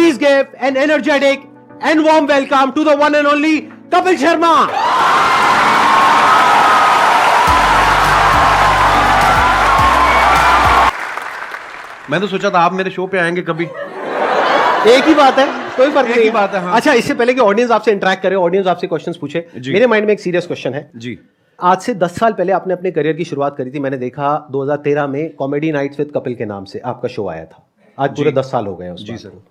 Please give an energetic and warm welcome to the one and only Kapil Sharma. मैं तो सोचा था आप मेरे शो पे आएंगे कभी। एक ही बात है, कोई फर्क नहीं एक ही बात है, हाँ। अच्छा, इससे पहले कि ऑडियंस आपसे इंटरेक्ट करे, ऑडियंस आपसे क्वेश्चंस पूछे, मेरे माइंड में एक सीरियस क्वेश्चन है जी। आज से 10 साल पहले आपने अपने करियर की शुरुआत करी थी। मैंने देखा 2013 में कॉमेडी नाइट्स विद कपिल के नाम से आपका शो आया था। आज पूरे 10 साल हो गए हैं उस जी सर।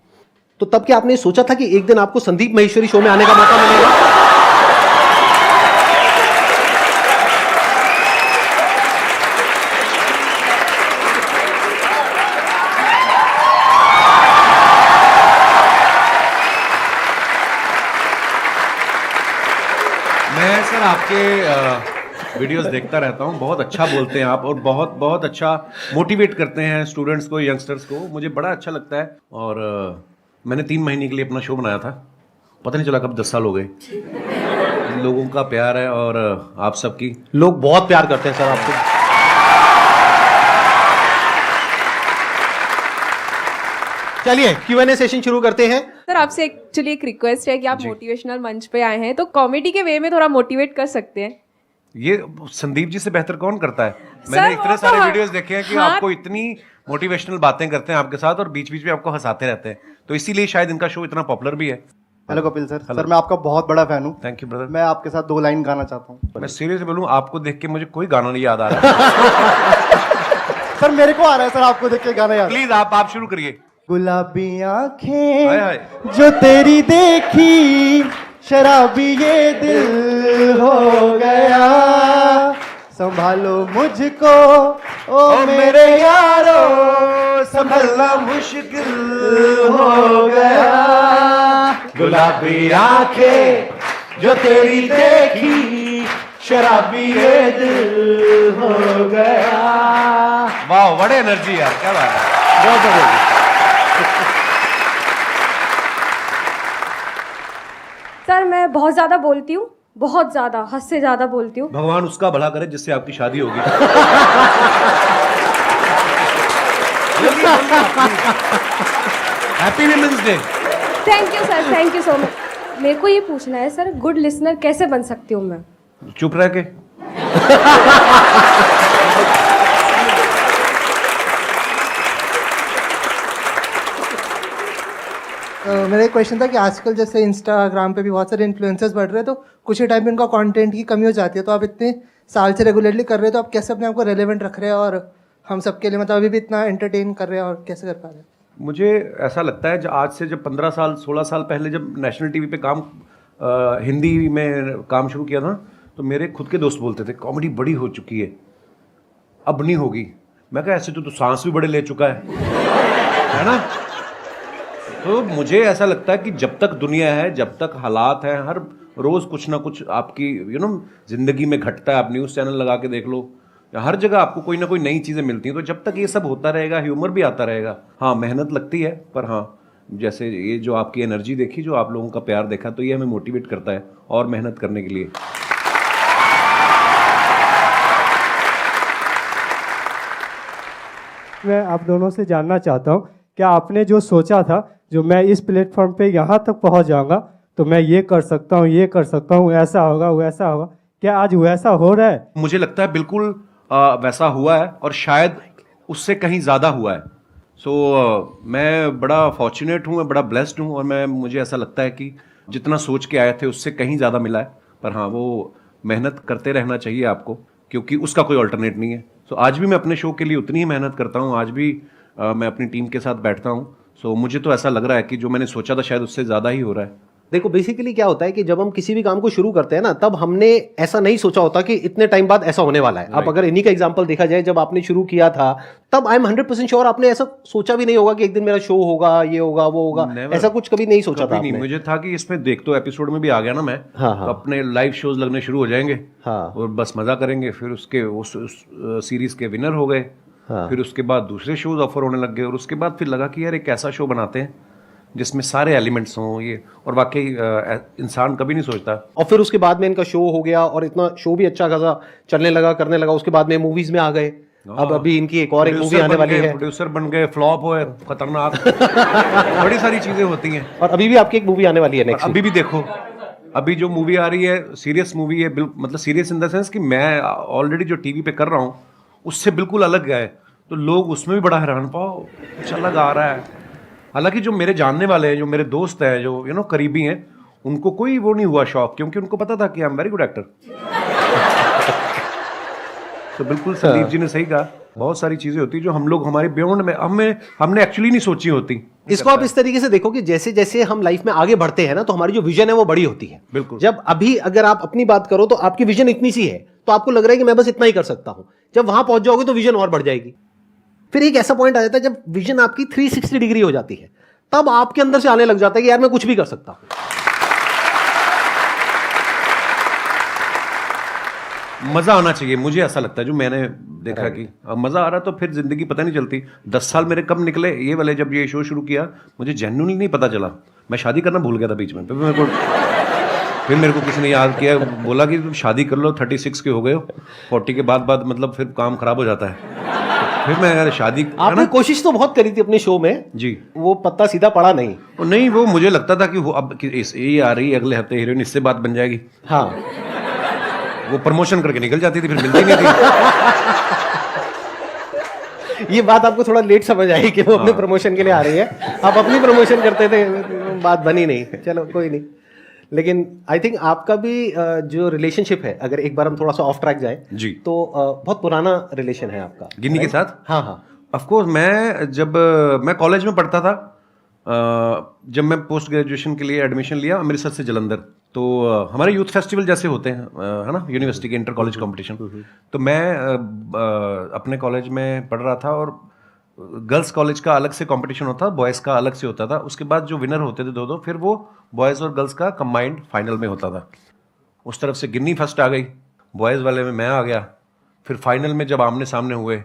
तो तब क्या आपने सोचा था कि एक दिन आपको संदीप महेश्वरी शो में आने का मौका मिलेगा? मैं सर आपके वीडियोस देखता रहता हूँ, बहुत अच्छा बोलते हैं आप और बहुत बहुत अच्छा मोटिवेट करते हैं स्टूडेंट्स को, यंगस्टर्स को। मुझे बड़ा अच्छा लगता है और मैंने 3 महीने के लिए अपना शो बनाया था, पता नहीं चला कब 10 साल हो गए। लोगों का प्यार है और आप सबकी, लोग बहुत प्यार करते हैं सर आपको। चलिए Q&A सेशन शुरू करते हैं। सर आपसे एक्चुअली एक रिक्वेस्ट है कि आप मोटिवेशनल मंच पे आए हैं तो कॉमेडी के वे में थोड़ा मोटिवेट कर सकते हैं। ये संदीप जी से बेहतर कौन करता है? मैंने इतने सारे वीडियोस देखे हैं कि आपको इतनी मोटिवेशनल बातें करते हैं आपके साथ और बीच बीच में आपको हंसाते रहते हैं, तो इसीलिए शायद इनका शो इतना पॉपुलर भी है। Hello Kapil sir. सर मैं आपका बहुत बड़ा फैन हूँ। Thank you brother. मैं आपके साथ 2 लाइन गाना चाहता हूँ। मैं सीरियसली बोलूं, आपको देख के मुझे कोई गाना नहीं याद आ रहा। सर मेरे को आ रहा है सर, आपको देख के गाना याद। प्लीज आप शुरू करिए। गुलाबी हाय आंखें हाय। जो तेरी देखी, शराबी ये दिल हो गया, संभालो मुझको ओ मेरे यारो, संभलना मुश्किल हो गया। गुलाबी आंखें जो तेरी देखी, शराबी ये दिल हो गया। वाह, बड़े एनर्जी यार, क्या बात है। बहुत बढ़िया। सर मैं बहुत ज्यादा बोलती हूँ, बहुत ज्यादा, हद से ज्यादा बोलती हूँ। भगवान उसका भला करे जिससे आपकी शादी होगी। Happy women's day. Thank you sir, thank you so much. मेरे को ये पूछना है सर, गुड लिसनर कैसे बन सकती हूँ मैं? चुप रह के। मेरा एक क्वेश्चन था कि आजकल जैसे इंस्टाग्राम पे भी बहुत सारे इन्फ्लुएंसर्स बढ़ रहे हैं, तो कुछ ही टाइम में उनका कंटेंट की कमी हो जाती है, तो आप इतने साल से रेगुलरली कर रहे हो, तो आप कैसे अपने आप को रेलेवेंट रख रहे हैं और हम सबके लिए मतलब अभी भी इतना एंटरटेन कर रहे हैं, और कैसे कर पा रहे हैं? मुझे ऐसा लगता है आज से जब 15 साल 16 साल पहले जब नेशनल टीवी पे हिंदी में काम शुरू किया था, तो मेरे खुद के दोस्त बोलते थे कॉमेडी बड़ी हो चुकी है, अब नहीं होगी। मैं कहा ऐसे तो सांस भी बड़े ले चुका है ना। तो मुझे ऐसा लगता है कि जब तक दुनिया है, जब तक हालात हैं, हर रोज़ कुछ ना कुछ आपकी ज़िंदगी में घटता है। आप न्यूज़ चैनल लगा के देख लो, हर जगह आपको कोई ना कोई नई चीज़ें मिलती हैं। तो जब तक ये सब होता रहेगा, ह्यूमर भी आता रहेगा। हाँ, मेहनत लगती है, पर हाँ, जैसे ये जो आपकी एनर्जी देखी, जो आप लोगों का प्यार देखा, तो ये हमें मोटिवेट करता है और मेहनत करने के लिए। मैं आप दोनों से जानना चाहता हूँ, क्या आपने जो सोचा था, जो मैं इस प्लेटफॉर्म पे यहाँ तक पहुँच जाऊँगा तो मैं ये कर सकता हूँ, ये कर सकता हूँ, ऐसा होगा वैसा होगा, क्या आज वैसा हो रहा है? मुझे लगता है बिल्कुल वैसा हुआ है और शायद उससे कहीं ज़्यादा हुआ है। मैं बड़ा फॉर्चुनेट हूँ, मैं बड़ा ब्लेस्ड हूँ और मुझे ऐसा लगता है कि जितना सोच के आए थे उससे कहीं ज़्यादा मिला है। पर हाँ, वो मेहनत करते रहना चाहिए आपको, क्योंकि उसका कोई अल्टरनेट नहीं है। आज भी मैं अपने शो के लिए उतनी ही मेहनत करता हूँ, आज भी मैं अपनी टीम के साथ बैठता हूँ। मुझे तो ऐसा लग रहा है कि जो मैंने सोचा था शायद उससे ज़्यादा ही हो रहा है। देखो बेसिकली क्या होता है कि जब हम किसी भी काम को शुरू करते हैं ना, तब हमने ऐसा नहीं सोचा होता कि इतने टाइम बाद ऐसा होने वाला है। अब अगर इन्हीं का एग्जांपल देखा जाए, जब आपने शुरू किया था तब आई एम 100% श्योर आपने ऐसा सोचा भी नहीं होगा कि एक दिन मेरा शो होगा, ये होगा, वो होगा। ऐसा कुछ कभी नहीं सोचा था आपने? मुझे था कि इसमें देख तो एपिसोड में भी आ गया ना मैं, हाँ। तो अपने लाइव शोज लगने शुरू हो जाएंगे, हाँ। और बस मजा करेंगे। फिर उसके उस सीरीज के विनर हो गए, हाँ। फिर उसके बाद दूसरे शोज ऑफर होने लग गए, और उसके बाद फिर लगा कि यार एक ऐसा शो बनाते हैं जिसमें सारे एलिमेंट्स हों ये, और वाकई इंसान कभी नहीं सोचता। और फिर उसके बाद में इनका शो हो गया और इतना शो भी अच्छा खासा चलने लगा, करने लगा। उसके बाद में मूवीज में आ गए, अब अभी इनकी एक और एक मूवी आने वाली है, प्रोड्यूसर बन गए, फ्लॉप हुए, खतरनाक बड़ी सारी चीजें होती हैं। और अभी भी आपकी एक मूवी आने वाली है नेक्स्ट। अभी भी देखो, अभी जो मूवी आ रही है सीरियस मूवी है, मतलब सीरियस इन द सेंस कि मैं ऑलरेडी जो टीवी पे कर रहा हूँ उससे बिल्कुल अलग है, तो लोग उसमें भी बड़ा हैरान, पाओ कुछ अलग आ रहा है। हालांकि जो मेरे जानने वाले हैं, जो मेरे दोस्त हैं, जो करीबी हैं, उनको कोई वो नहीं हुआ शौक, क्योंकि उनको पता था कि I am very good actor. तो बिल्कुल संदीप जी ने सही कहा, बहुत सारी चीजें होती जो हम लोग हमारे बियॉन्ड में हमने एक्चुअली नहीं सोची होती। इसको आप इस तरीके से देखो कि जैसे जैसे हम लाइफ में आगे बढ़ते हैं ना, तो हमारी जो विजन है वो बड़ी होती है। बिल्कुल। जब अभी अगर आप अपनी बात करो तो आपकी विजन इतनी सी है, तो आपको लग रहा है कि मैं बस इतना ही कर सकता हूं। जब वहां पहुंच जाओगे तो विजन और बढ़ जाएगी। फिर एक ऐसा पॉइंट आ जाता है जब विजन आपकी 360 डिग्री हो जाती है, तब आपके अंदर से आने लग जाता है कि यार मैं कुछ भी कर सकता हूं। मजा आना चाहिए, मुझे ऐसा लगता है, जो मैंने देखा कि अब मजा आ रहा तो फिर जिंदगी पता नहीं चलती। 10 साल मेरे कब निकले ये वाले, जब ये शो शुरू किया मुझे जेन्युइनली नहीं पता चला। मैं शादी करना भूल गया था बीच में, फिर मेरे को किसी ने याद किया, बोला कि तुम शादी कर लो, 36 के हो गए हो, 40 के बाद मतलब फिर काम खराब हो जाता है। फिर मैं यार शादी, आपने कोशिश तो बहुत करी थी अपने शो में जी, वो पत्ता सीधा पड़ा नहीं। नहीं वो मुझे लगता था कि वो अब ये आ रही है अगले हफ्ते हीरोइन, इससे बात बन जाएगी। हाँ, वो प्रमोशन करके निकल जाती थी, फिर मिलती नहीं थी। ये बात आपको थोड़ा लेट समझ आई कि वो अपने प्रमोशन के लिए आ रही है। आप अपनी प्रमोशन करते थे, बात बनी नहीं। चलो कोई नहीं, लेकिन आई थिंक आपका भी जो रिलेशनशिप है, अगर एक बार हम थोड़ा सा ऑफ ट्रैक जाए जी, तो बहुत पुराना रिलेशन है आपका गिन्नी के साथ। हाँ हाँ, ऑफ कोर्स। मैं कॉलेज में पढ़ता था, जब मैं पोस्ट ग्रेजुएशन के लिए एडमिशन लिया अमृतसर से जलंधर, तो हमारे यूथ फेस्टिवल जैसे होते हैं, है ना, यूनिवर्सिटी के इंटर कॉलेज कंपटीशन। तो मैं अपने कॉलेज में पढ़ रहा था, और गर्ल्स कॉलेज का अलग से कंपटीशन होता था, बॉयज़ का अलग से होता था। उसके बाद जो विनर होते थे दो, फिर वो बॉयज़ और गर्ल्स का कंबाइंड फाइनल में होता था। उस तरफ से गिन्नी फर्स्ट आ गई, बॉयज़ वाले में मैं आ गया। फिर फाइनल में जब आमने सामने हुए,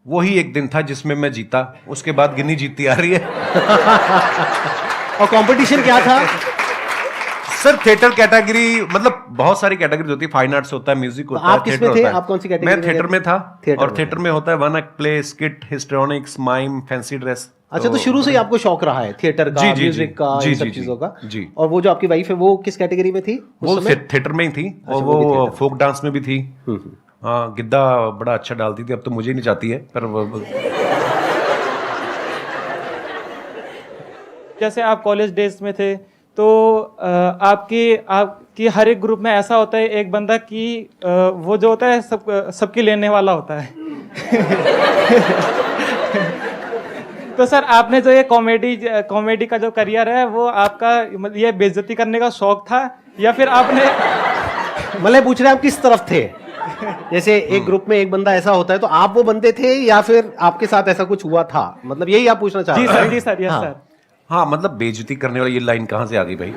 वही एक दिन था जिसमें मैं जीता, उसके बाद गिन्नी जीतती आ रही है। और कंपटीशन क्या था सर? थिएटर कैटेगरी, मतलब बहुत सारी कैटेगरी होती है, फाइन आर्ट्स होता है, म्यूजिक होता है, आप किसमें थे? आप कौन सी कैटेगरी? मैं थिएटर में था। थिएटर और थिएटर में होता है one act play, skit, histrionics, mime, fancy dress. अच्छा, तो शुरू से ही आपको शौक रहा है थिएटर का, म्यूजिक का, इन सब चीजों का? जी। और वो जो आपकी वाइफ है वो किस कैटेगरी में थी? वो थिएटर में ही थी, और वो फोक डांस में भी थी। हाँ, गिद्दा बड़ा अच्छा डालती थी, अब तो मुझे नहीं चाहती है, पर जैसे आप कॉलेज डेज में थे, तो आपकी हर एक ग्रुप में ऐसा होता है एक बंदा कि वो जो होता है सबकी लेने वाला होता है। तो सर, आपने जो ये कॉमेडी का जो करियर है, वो आपका मतलब ये बेइज्जती करने का शौक था, या फिर आपने मतलब पूछ रहे हैं आप किस तरफ थे? जैसे एक ग्रुप में एक बंदा ऐसा होता है, तो आप वो बंदे थे या फिर आपके साथ ऐसा कुछ हुआ था? मतलब यही आप पूछना चाह रहे हैं? जी सर, यस हाँ। सर। हाँ, मतलब बेइज्जती करने वाली ये लाइन कहाँ से आ गई भाई?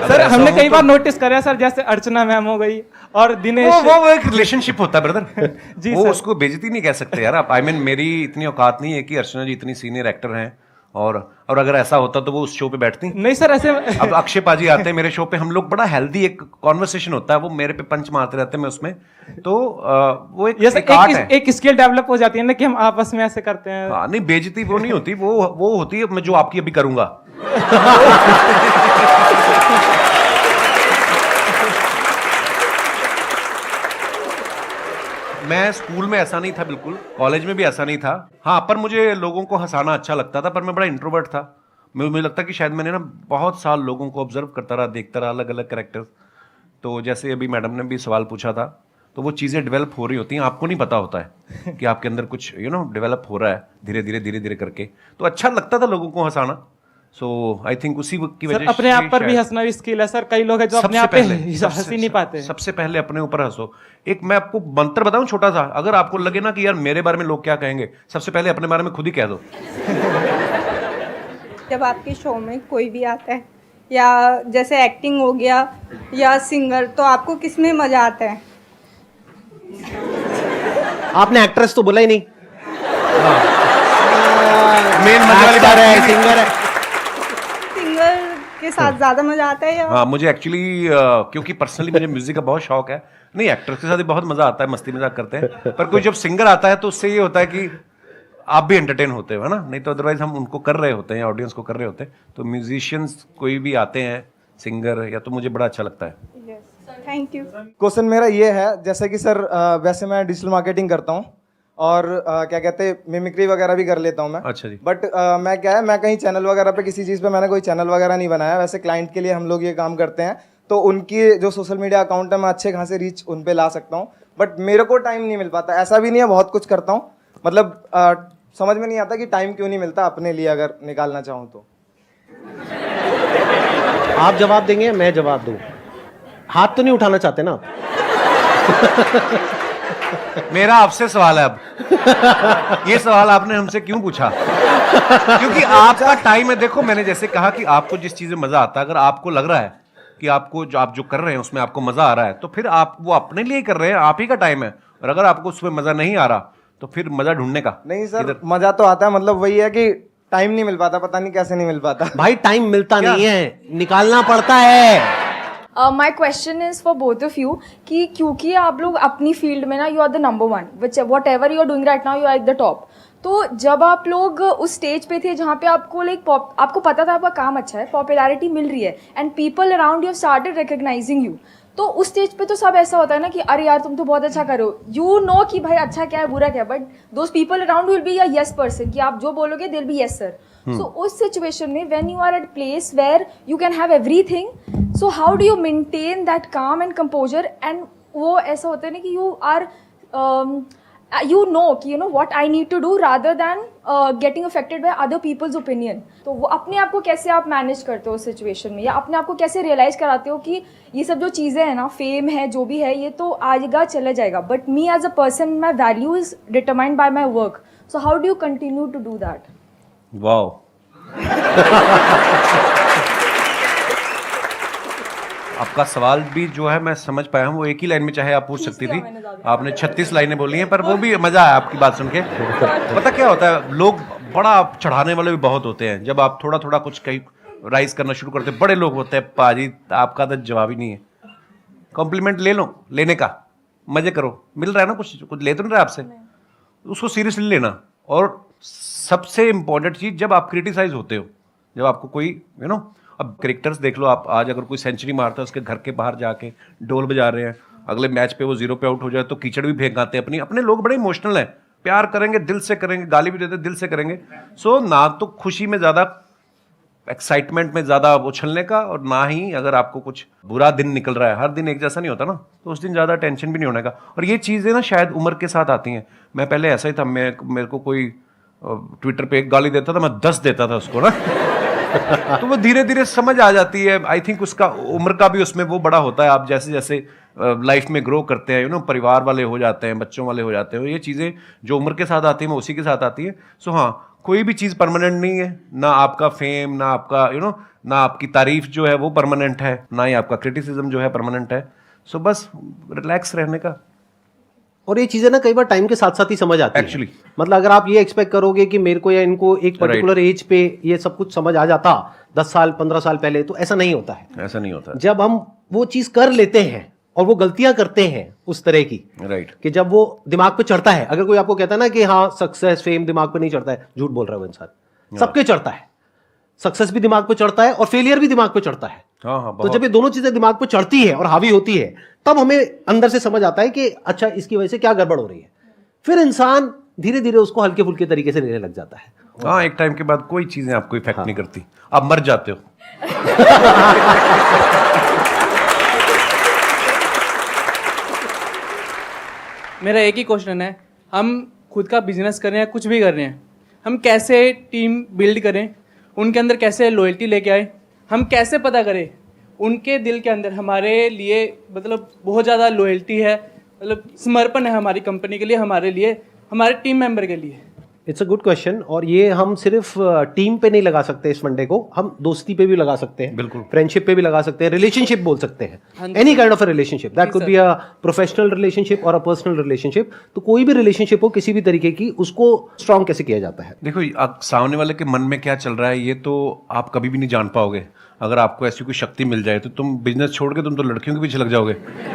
सर, हमने कई बार नोटिस करा सर, जैसे अर्चना मैम हो गई और दिनेश, वो एक रिलेशनशिप होता है ब्रदर। जी वो सर। उसको बेइज्जती नहीं कह सकते यार आप। मेरी इतनी औकात नहीं है कि अर्चना जी इतनी सीनियर एक्टर हैं, और अगर ऐसा होता तो वो उस शो पे बैठती। नहीं सर, ऐसे अब अक्षय पाजी आते हैं मेरे शो पे, हम लोग बड़ा हेल्दी एक कॉन्वर्सेशन होता है, वो मेरे पे पंच मारते रहते हैं, मैं उसमें, तो वो एक आर्ट है। एक स्किल डेवलप हो जाती है ना कि हम आपस में ऐसे करते हैं। हाँ, नहीं बेइज्जती वो नहीं होती, वो होती है मैं जो आपकी अभी करूंगा। मैं स्कूल में ऐसा नहीं था, बिल्कुल कॉलेज में भी ऐसा नहीं था। हाँ, पर मुझे लोगों को हंसाना अच्छा लगता था, पर मैं बड़ा इंट्रोवर्ट था। मुझे लगता कि शायद मैंने ना बहुत साल लोगों को ऑब्जर्व करता रहा, देखता रहा, अलग अलग कैरेक्टर्स। तो जैसे अभी मैडम ने भी सवाल पूछा था, तो वो चीज़ें डेवलप हो रही होती हैं, आपको नहीं पता होता है कि आपके अंदर कुछ डेवलप हो रहा है धीरे धीरे करके। तो अच्छा लगता था लोगों को हंसाना। सो आई थिंक उसी की सर, वजह अपने आप पर भी हंसना भी स्किल है सर। कई लोग हैं जो अपने आप पे हंस ही नहीं पाते। सबसे पहले अपने ऊपर हंसो। एक मैं आपको मंत्र बताऊं छोटा सा, अगर आपको लगे ना कि यार मेरे बारे में लोग क्या कहेंगे, सबसे पहले अपने बारे में खुद ही कह दो। जब आपके शो में कोई भी आता है, या जैसे एक्टिंग हो गया या सिंगर, तो आपको किस में मजा आता है? आपने एक्ट्रेस तो बोला ही नहीं। मेन मजा वाली बात है, सिंगर है। सिंगर के के साथ ज़्यादा मज़ा आता है या हाँ, मुझे एक्चुअली क्योंकि पर्सनली मुझे म्यूजिक का बहुत शौक है। नहीं, एक्टर्स के साथ भी बहुत मजा आता है, मस्ती मजाक करते हैं, पर कोई जब सिंगर आता है तो उससे ये होता है कि आप भी एंटरटेन होते हो, है ना? नहीं तो अदरवाइज हम उनको कर रहे होते हैं, ऑडियंस को कर रहे होते हैं। तो म्यूजिशियंस कोई भी आते हैं, सिंगर, या तो मुझे बड़ा अच्छा लगता है। Thank you. क्वेश्चन मेरा ये है, जैसे कि सर वैसे मैं डिजिटल मार्केटिंग करता हूँ और क्या कहते हैं मिमिक्री वगैरह भी कर लेता हूँ मैं। अच्छा जी। बट मैं क्या है, मैं कहीं चैनल वगैरह पे किसी चीज़ पे मैंने कोई चैनल वगैरह नहीं बनाया। वैसे क्लाइंट के लिए हम लोग ये काम करते हैं, तो उनकी जो सोशल मीडिया अकाउंट है मैं अच्छे खासे रीच उन पे ला सकता हूँ, बट मेरे को टाइम नहीं मिल पाता। ऐसा भी नहीं है, बहुत कुछ करता हूँ, मतलब समझ में नहीं आता कि टाइम क्यों नहीं मिलता अपने लिए, अगर निकालना चाहूँ तो। आप जवाब देंगे, मैं जवाब दूं? हाथ तो नहीं उठाना चाहते ना आप? मेरा आपसे सवाल है अब, ये सवाल आपने हमसे क्यों पूछा? क्योंकि आपका टाइम है। देखो, मैंने जैसे कहा कि आपको जिस चीज में मजा आता है, अगर आपको लग रहा है कि आपको आप जो कर रहे हैं उसमें आपको मजा आ रहा है, तो फिर आप वो अपने लिए कर रहे हैं, आप ही का टाइम है। और अगर आपको उसमें मजा नहीं आ रहा तो फिर मजा ढूंढने का। नहीं सर, मजा तो आता है, मतलब वही है कि टाइम नहीं मिल पाता, पता नहीं कैसे नहीं मिल पाता। भाई टाइम मिलता नहीं है, निकालना पड़ता है। My question is for both of you कि क्योंकि आप लोग अपनी फील्ड में ना you are the number one, which whatever you are doing right now, you are at the top. तो जब आप लोग उस स्टेज पे थे जहाँ पे आपको आपको पता था आपका काम अच्छा है, पॉपुलैरिटी मिल रही है, and people around you started recognising you, तो उस स्टेज पे तो सब ऐसा होता है ना कि अरे यार तुम तो बहुत अच्छा करो, यू नो कि भाई अच्छा क्या है बुरा क्या है, but those people around will be a yes person कि आप जो बोलोगे दिल बी यस सर। सो उस सिचुएशन में when you are at place where you can have everything, so how do you maintain that calm and composure, and वो ऐसा होता है ना कि यू आर you know कि you know what I need to do rather than getting affected by other people's opinion। तो वो अपने आप को कैसे आप मैनेज करते हो उस सिचुएशन में, या अपने आप को कैसे रियलाइज कराते हो कि ये सब जो चीज़ें हैं ना, फेम है जो भी है, ये तो आएगा चला जाएगा, but me as a person my value is determined by my work, so how do you continue to do that? Wow. आपका सवाल भी जो है मैं समझ पाया हूँ, वो एक ही लाइन में चाहे आप पूछ सकती थी, आपने 36 लाइनें बोली हैं, पर वो भी मजा आया आपकी बात सुन के। पता क्या होता है, लोग बड़ा चढ़ाने वाले भी बहुत होते हैं। जब आप थोड़ा थोड़ा कुछ कहीं राइज करना शुरू करते हैं, बड़े लोग होते हैं, पाजी आपका तो जवाब ही नहीं है। कॉम्प्लीमेंट ले लो, लेने का मजे करो, मिल रहा है ना, कुछ ले तो नहीं रहा आपसे, उसको सीरियसली लेना। और सबसे इंपॉर्टेंट चीज, जब आप क्रिटिसाइज होते हो, जब आपको कोई अब कैरेक्टर्स देख लो आप, आज अगर कोई सेंचुरी मारता है, उसके घर के बाहर जाके ढोल बजा रहे हैं, अगले मैच पे वो 0 पे आउट हो जाए तो कीचड़ भी फेंक आते हैं। अपने लोग बड़े इमोशनल हैं, प्यार करेंगे दिल से करेंगे, गाली भी देते दिल से करेंगे। सो ना तो खुशी में ज़्यादा, एक्साइटमेंट में ज़्यादा उछलने का, और ना ही अगर आपको कुछ बुरा दिन निकल रहा है, हर दिन एक जैसा नहीं होता ना, तो उस दिन ज़्यादा टेंशन भी नहीं होने का। और ये चीज़ें ना शायद उम्र के साथ आती हैं। मैं पहले ऐसा ही था, मेरे को कोई ट्विटर पे एक गाली देता था, मैं 10 देता था उसको ना तो वो धीरे धीरे समझ आ जाती है। आई थिंक उसका उम्र का भी उसमें वो बड़ा होता है। आप जैसे जैसे लाइफ में ग्रो करते हैं, परिवार वाले हो जाते हैं, बच्चों वाले हो जाते हैं, ये चीज़ें जो उम्र के साथ आती हैं वो उसी के साथ आती है। सो हाँ, कोई भी चीज़ परमानेंट नहीं है, ना आपका फेम, ना आपका ना आपकी तारीफ जो है वो परमानेंट है, ना ही आपका क्रिटिसिज्म जो है परमानेंट है। सो बस रिलैक्स रहने का। और ये चीजें ना कई बार टाइम के साथ साथ ही समझ आती Actually. है। मतलब अगर आप ये एक्सपेक्ट करोगे कि मेरे को या इनको एक पर्टिकुलर एज पे ये सब कुछ समझ आ जाता 10 साल 15 साल पहले, तो ऐसा नहीं होता है। ऐसा नहीं होता। जब हम वो चीज कर लेते हैं और वो गलतियां करते हैं उस तरह की, राइट, कि जब वो दिमाग पे चढ़ता है। अगर कोई आपको कहता है ना कि हाँ सक्सेस फेम दिमाग पे नहीं चढ़ता है, झूठ बोल रहा है वो इंसान। सबके चढ़ता है, सक्सेस भी दिमाग पे चढ़ता है और फेलियर भी दिमाग पे चढ़ता है। हाँ, तो जब ये दोनों चीजें दिमाग पे चढ़ती है और हावी होती है, तब हमें अंदर से समझ आता है कि अच्छा इसकी वजह से क्या गड़बड़ हो रही है। फिर इंसान धीरे धीरे उसको हल्के फुल्के तरीके से लेने लग जाता है। हाँ, एक टाइम के बाद कोई चीजें आपको इफेक्ट नहीं करती, आप मर जाते हो। मेरा एक ही क्वेश्चन है, हम खुद का बिजनेस कर रहे हैं, कुछ भी कर रहे हैं, हम कैसे टीम बिल्ड करें, उनके अंदर कैसे लॉयल्टी लेके आए, हम कैसे पता करें उनके दिल के अंदर हमारे लिए मतलब बहुत ज़्यादा लॉयल्टी है, मतलब समर्पण है हमारी कंपनी के लिए, हमारे लिए, हमारे टीम मेंबर के लिए। It's a good question. और ये हम सिर्फ टीम पे नहीं लगा सकते इस फंडे को, हम दोस्ती पे भी लगा सकते हैं, बिल्कुल, फ्रेंडशिप पे भी लगा सकते हैं, रिलेशनशिप बोल सकते हैं, any kind of a relationship, that could be a professional relationship और अ पर्सनल रिलेशनशिप। तो कोई भी रिलेशनशिप हो किसी भी तरीके की, उसको स्ट्रांग कैसे किया जाता है। देखो, सामने वाले के मन में क्या चल रहा है ये तो आप कभी भी नहीं जान पाओगे। अगर आपको ऐसी कोई शक्ति मिल जाए तो तुम बिजनेस छोड़ के तुम तो लड़कियों के पीछे लग जाओगे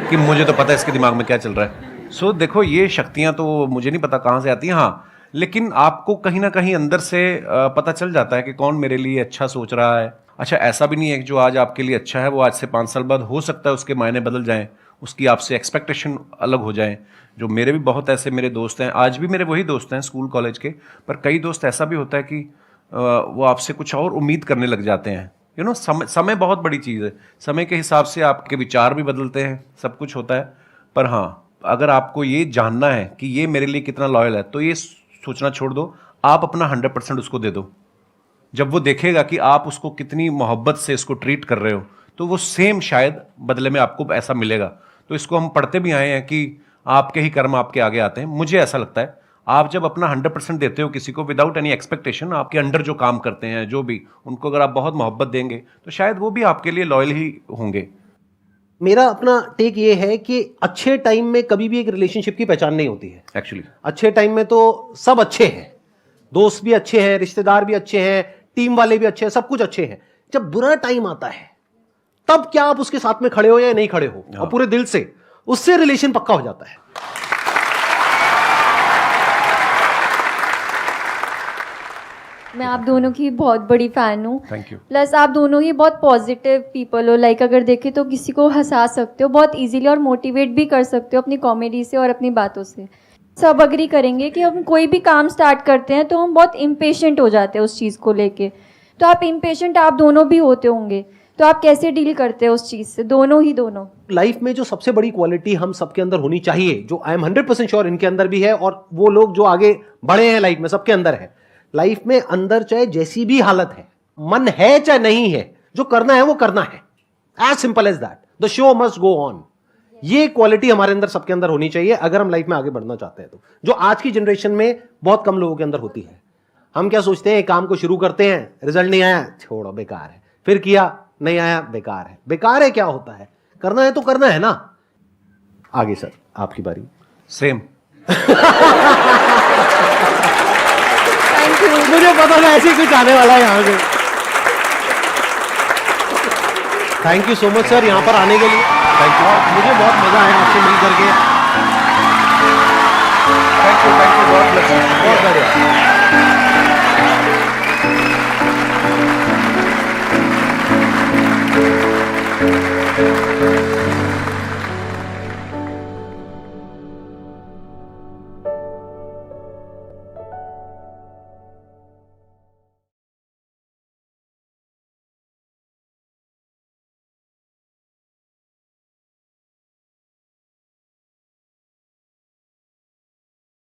कि मुझे तो पता है इसके दिमाग में क्या चल रहा है। सो देखो, ये शक्तियाँ तो मुझे नहीं पता कहाँ से आती हैं, हाँ, लेकिन आपको कहीं ना कहीं अंदर से पता चल जाता है कि कौन मेरे लिए अच्छा सोच रहा है। अच्छा, ऐसा भी नहीं है कि जो आज आपके लिए अच्छा है वो आज से 5 साल बाद हो सकता है उसके मायने बदल जाएं, उसकी आपसे एक्सपेक्टेशन अलग हो जाएं। जो मेरे भी बहुत ऐसे मेरे दोस्त हैं, आज भी मेरे वही दोस्त हैं स्कूल कॉलेज के, पर कई दोस्त ऐसा भी होता है कि वो आपसे कुछ और उम्मीद करने लग जाते हैं। यू नो, समय बहुत बड़ी चीज़ है, समय के हिसाब से आपके विचार भी बदलते हैं, सब कुछ होता है। पर हाँ, अगर आपको ये जानना है कि ये मेरे लिए कितना लॉयल है तो ये सोचना छोड़ दो, आप अपना 100% उसको दे दो। जब वो देखेगा कि आप उसको कितनी मोहब्बत से इसको ट्रीट कर रहे हो तो वो सेम शायद बदले में आपको ऐसा मिलेगा। तो इसको हम पढ़ते भी आए हैं कि आपके ही कर्म आपके आगे आते हैं। मुझे ऐसा लगता है आप जब अपना 100% देते हो किसी को विदाउट एनी एक्सपेक्टेशन, आपके अंडर जो काम करते हैं जो भी, उनको अगर आप बहुत मोहब्बत देंगे तो शायद वो भी आपके लिए लॉयल ही होंगे। मेरा अपना टेक ये है कि अच्छे टाइम में कभी भी एक रिलेशनशिप की पहचान नहीं होती है। एक्चुअली अच्छे टाइम में तो सब अच्छे हैं, दोस्त भी अच्छे हैं, रिश्तेदार भी अच्छे हैं, टीम वाले भी अच्छे हैं, सब कुछ अच्छे हैं। जब बुरा टाइम आता है तब क्या आप उसके साथ में खड़े हो या नहीं खड़े हो, और पूरे दिल से, उससे रिलेशन पक्का हो जाता है। मैं आप दोनों की बहुत बड़ी फ़ैन हूँ। Thank you. प्लस आप दोनों ही बहुत पॉजिटिव पीपल हो, लाइक अगर देखें तो किसी को हंसा सकते हो बहुत इजीली और मोटिवेट भी कर सकते हो अपनी कॉमेडी से और अपनी बातों से। सब अग्री करेंगे कि हम कोई भी काम स्टार्ट करते हैं तो हम बहुत इम्पेशेंट हो जाते हैं उस चीज़ को लेके। तो आप इम्पेशेंट आप दोनों भी होते होंगे, तो आप कैसे डील करते हैं उस चीज़ से, दोनों? लाइफ में जो सबसे बड़ी क्वालिटी हम सबके अंदर होनी चाहिए, जो आई एम 100% श्योर इनके अंदर भी है, और वो लोग जो आगे बढ़े हैं लाइफ में सबके अंदर है। लाइफ में अंदर चाहे जैसी भी हालत है, मन है चाहे नहीं है, जो करना है वो करना है। As simple as that, the show must go on. ये क्वालिटी हमारे अंदर सबके अंदर होनी चाहिए अगर हम लाइफ में आगे बढ़ना चाहते हैं, तो जो आज की जनरेशन में बहुत कम लोगों के अंदर होती है। हम क्या सोचते हैं, काम को शुरू करते हैं, रिजल्ट नहीं आया, छोड़ो बेकार है, फिर किया नहीं आया, बेकार है। बेकार है क्या होता है, करना है तो करना है ना। आगे सर आपकी बारी। सेम। थैंक यू, मुझे पता था ऐसे ही कुछ आने वाला है यहाँ से। Thank you so much sir यहाँ पर आने के लिए। Thank you. मुझे बहुत मजा आया आपसे मिल करके। Thank you, God bless you. बहुत बढ़िया।